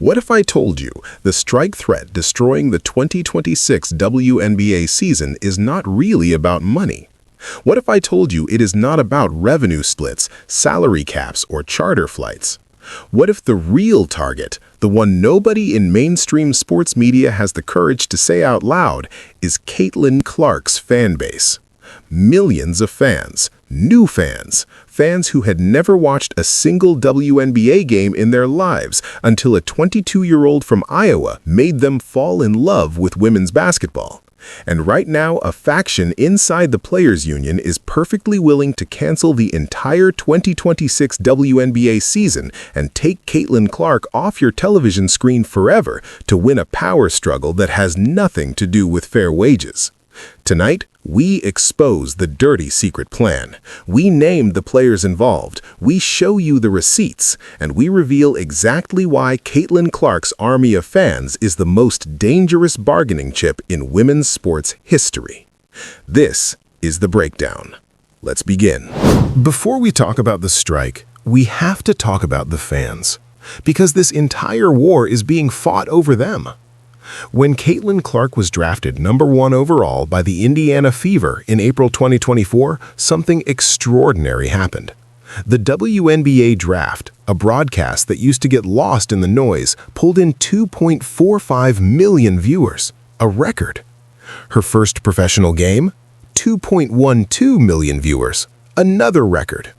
What if I told you the strike threat destroying the 2026 WNBA season is not really about money? What if I told you it is not about revenue splits, salary caps, or charter flights? What if the real target, the one nobody in mainstream sports media has the courage to say out loud, is Caitlin Clark's fan base? Millions of fans, new fans, fans who had never watched a single WNBA game in their lives until a 22-year-old from Iowa made them fall in love with women's basketball. And right now, a faction inside the Players Union is perfectly willing to cancel the entire 2026 WNBA season and take Caitlin Clark off your television screen forever to win a power struggle that has nothing to do with fair wages. Tonight, we expose the dirty secret plan. We name the players involved, we show you the receipts, and we reveal exactly why Caitlin Clark's army of fans is the most dangerous bargaining chip in women's sports history. This is The Breakdown. Let's begin. Before we talk about the strike, we have to talk about the fans, because this entire war is being fought over them. When Caitlin Clark was drafted #1 overall by the Indiana Fever in April 2024, something extraordinary happened. The WNBA draft, a broadcast that used to get lost in the noise, pulled in 2.45 million viewers, a record. Her first professional game, 2.12 million viewers, another record.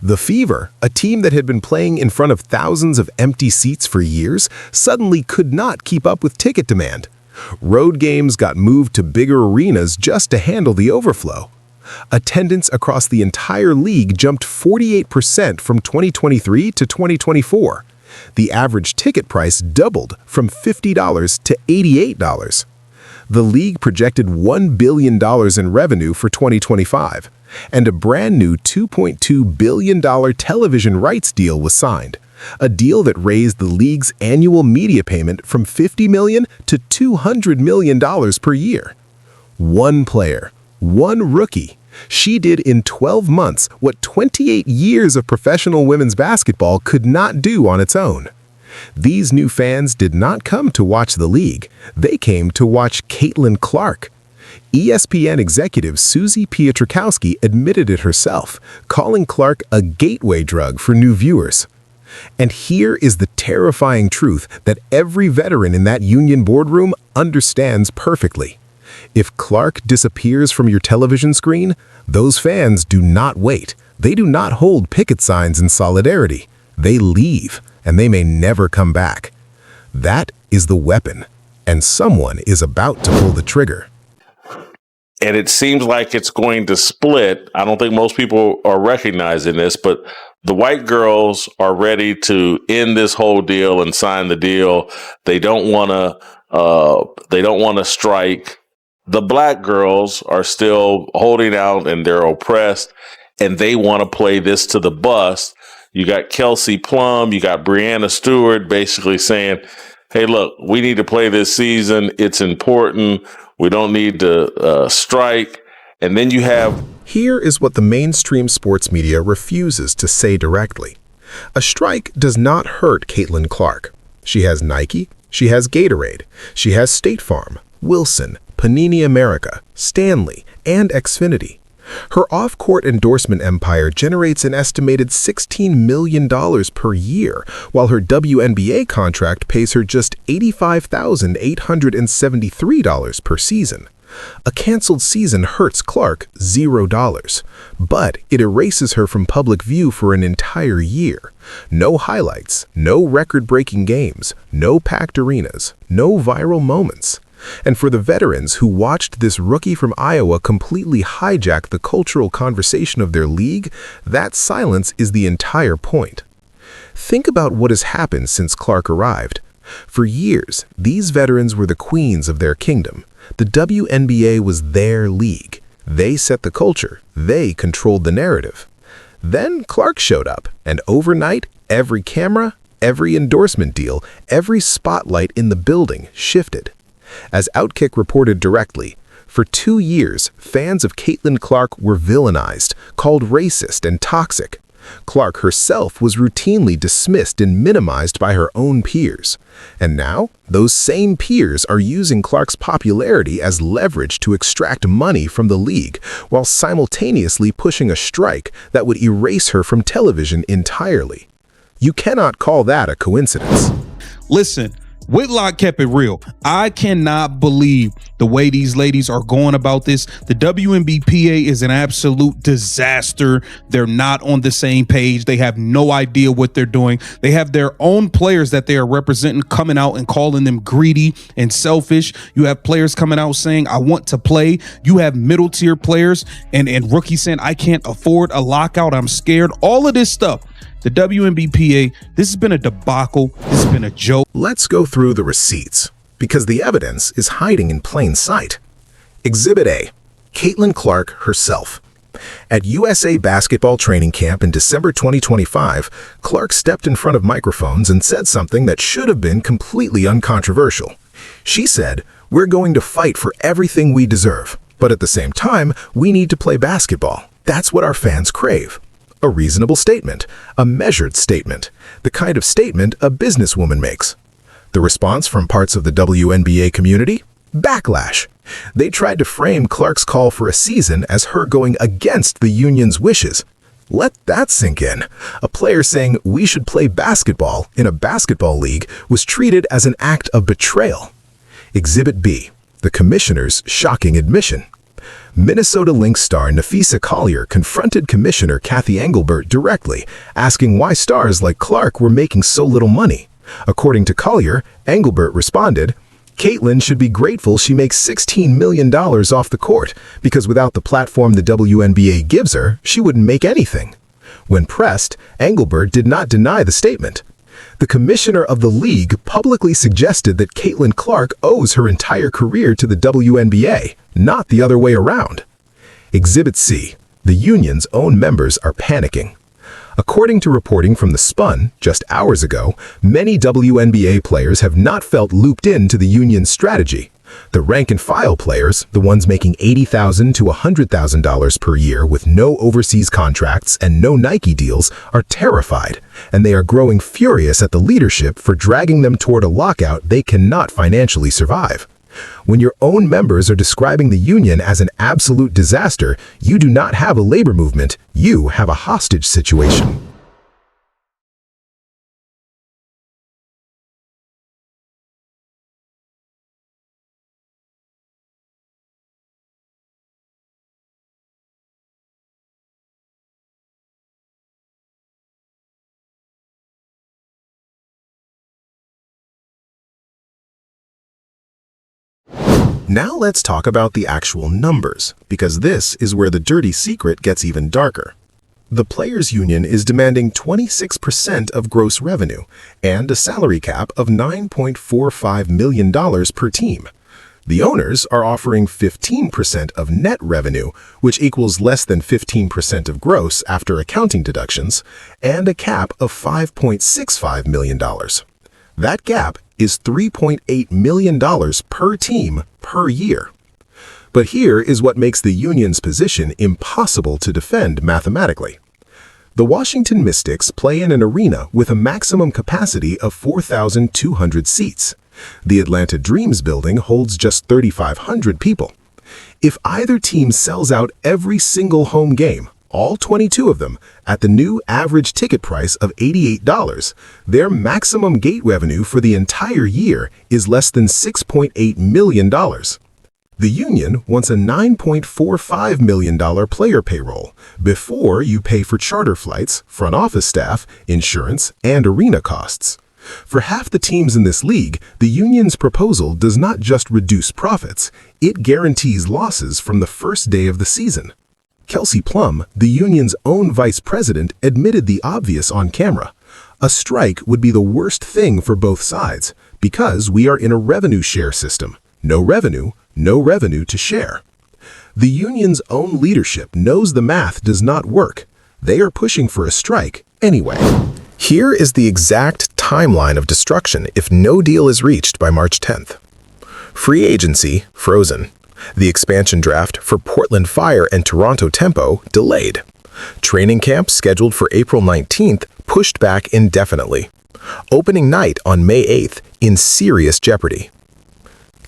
The Fever, a team that had been playing in front of thousands of empty seats for years, suddenly could not keep up with ticket demand. Road games got moved to bigger arenas just to handle the overflow. Attendance across the entire league jumped 48% from 2023 to 2024. The average ticket price doubled from $50 to $88. The league projected $1 billion in revenue for 2025, and a brand new $2.2 billion television rights deal was signed, a deal that raised the league's annual media payment from $50 million to $200 million per year. One player, one rookie, she did in 12 months what 28 years of professional women's basketball could not do on its own. These new fans did not come to watch the league. They came to watch Caitlin Clark. ESPN executive Susie Pietrzakowski admitted it herself, calling Clark a gateway drug for new viewers. And here is the terrifying truth that every veteran in that union boardroom understands perfectly. If Clark disappears from your television screen, those fans do not wait. They do not hold picket signs in solidarity. They leave, and they may never come back. That is the weapon, and someone is about to pull the trigger. And it seems like it's going to split. I don't think most people are recognizing this, but the white girls are ready to end this whole deal and sign the deal. They don't want to strike. The black girls are still holding out and they're oppressed, and they want to play this to the bust. You got Kelsey Plum, you got Breanna Stewart basically saying, hey, look, we need to play this season. It's important. We don't need to strike. And then you have... Here is what the mainstream sports media refuses to say directly. A strike does not hurt Caitlin Clark. She has Nike, she has Gatorade, she has State Farm, Wilson, Panini America, Stanley, and Xfinity. Her off-court endorsement empire generates an estimated $16 million per year, while her WNBA contract pays her just $85,873 per season. A canceled season hurts Clark $0, but it erases her from public view for an entire year. No highlights, no record-breaking games, no packed arenas, no viral moments. And for the veterans who watched this rookie from Iowa completely hijack the cultural conversation of their league, that silence is the entire point. Think about what has happened since Clark arrived. For years, these veterans were the queens of their kingdom. The WNBA was their league. They set the culture. They controlled the narrative. Then Clark showed up, and overnight, every camera, every endorsement deal, every spotlight in the building shifted. As Outkick reported directly, for 2 years, fans of Caitlin Clark were villainized, called racist and toxic. Clark herself was routinely dismissed and minimized by her own peers. And now, those same peers are using Clark's popularity as leverage to extract money from the league, while simultaneously pushing a strike that would erase her from television entirely. You cannot call that a coincidence. Listen, Whitlock kept it real. I cannot believe the way these ladies are going about this. The WNBPA is an absolute disaster. They're not on the same page. They have no idea what they're doing. They have their own players that they are representing coming out and calling them greedy and selfish. You have players coming out saying, I want to play. You have middle tier players and rookies saying, I can't afford a lockout. I'm scared. All of this stuff. The WNBPA, this has been a debacle. This has been a joke. Let's go through the receipts, because the evidence is hiding in plain sight. Exhibit A, Caitlin Clark herself. At USA Basketball Training Camp in December 2025, Clark stepped in front of microphones and said something that should have been completely uncontroversial. She said, "We're going to fight for everything we deserve, but at the same time, we need to play basketball. That's what our fans crave." A reasonable statement, a measured statement, the kind of statement a businesswoman makes. The response from parts of the WNBA community? Backlash. They tried to frame Clark's call for a season as her going against the union's wishes. Let that sink in. A player saying we should play basketball in a basketball league was treated as an act of betrayal. Exhibit B, the commissioner's shocking admission. Minnesota Lynx star Nafisa Collier confronted Commissioner Kathy Engelbert directly, asking why stars like Clark were making so little money. According to Collier, Engelbert responded, "Caitlin should be grateful she makes $16 million off the court, because without the platform the WNBA gives her, she wouldn't make anything." When pressed, Engelbert did not deny the statement. The commissioner of the league publicly suggested that Caitlin Clark owes her entire career to the WNBA, not the other way around. Exhibit C, the union's own members are panicking. According to reporting from The Spun just hours ago, many WNBA players have not felt looped into the union's strategy. The rank-and-file players, the ones making $80,000 to $100,000 per year with no overseas contracts and no Nike deals, are terrified, and they are growing furious at the leadership for dragging them toward a lockout they cannot financially survive. When your own members are describing the union as an absolute disaster, you do not have a labor movement, you have a hostage situation. Now let's talk about the actual numbers, because this is where the dirty secret gets even darker. The Players Union is demanding 26% of gross revenue and a salary cap of $9.45 million per team. The owners are offering 15% of net revenue, which equals less than 15% of gross after accounting deductions, and a cap of $5.65 million. That gap is $3.8 million per team per year. But here is what makes the union's position impossible to defend mathematically. The Washington Mystics play in an arena with a maximum capacity of 4,200 seats. The Atlanta Dreams building holds just 3,500 people. If either team sells out every single home game, all 22 of them, at the new average ticket price of $88, their maximum gate revenue for the entire year is less than $6.8 million. The union wants a $9.45 million player payroll before you pay for charter flights, front office staff, insurance, and arena costs. For half the teams in this league, the union's proposal does not just reduce profits, it guarantees losses from the first day of the season. Kelsey Plum, the union's own vice president, admitted the obvious on camera. A strike would be the worst thing for both sides, because we are in a revenue share system. No revenue to share. The union's own leadership knows the math does not work. They are pushing for a strike anyway. Here is the exact timeline of destruction if no deal is reached by March 10th. Free agency, frozen. The expansion draft for Portland Fire and Toronto Tempo, delayed. Training camp scheduled for April 19th pushed back indefinitely. Opening night on May 8th in serious jeopardy.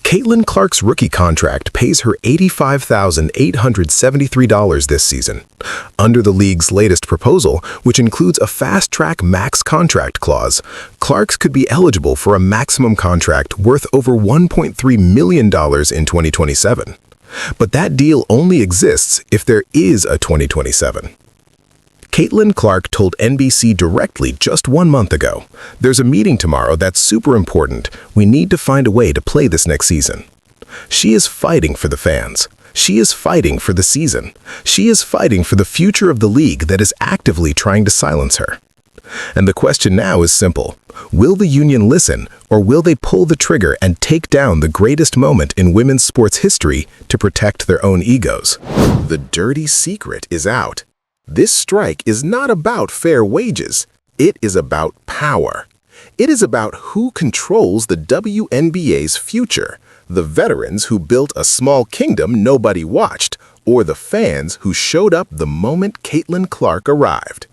Caitlin Clark's rookie contract pays her $85,873 this season. Under the league's latest proposal, which includes a fast-track max contract clause, Clark's could be eligible for a maximum contract worth over $1.3 million in 2027. But that deal only exists if there is a 2027. Caitlin Clark told NBC directly just 1 month ago, "There's a meeting tomorrow that's super important. We need to find a way to play this next season." She is fighting for the fans. She is fighting for the season. She is fighting for the future of the league that is actively trying to silence her. And the question now is simple. Will the union listen, or will they pull the trigger and take down the greatest moment in women's sports history to protect their own egos? The dirty secret is out. This strike is not about fair wages. It is about power. It is about who controls the WNBA's future, the veterans who built a small kingdom nobody watched, or the fans who showed up the moment Caitlin Clark arrived.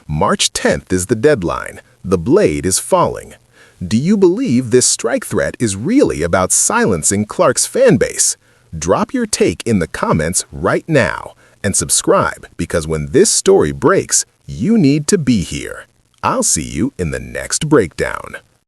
March 10th is the deadline. The blade is falling. Do you believe this strike threat is really about silencing Clark's fan base? Drop your take in the comments right now. And subscribe, because when this story breaks, you need to be here. I'll see you in the next breakdown.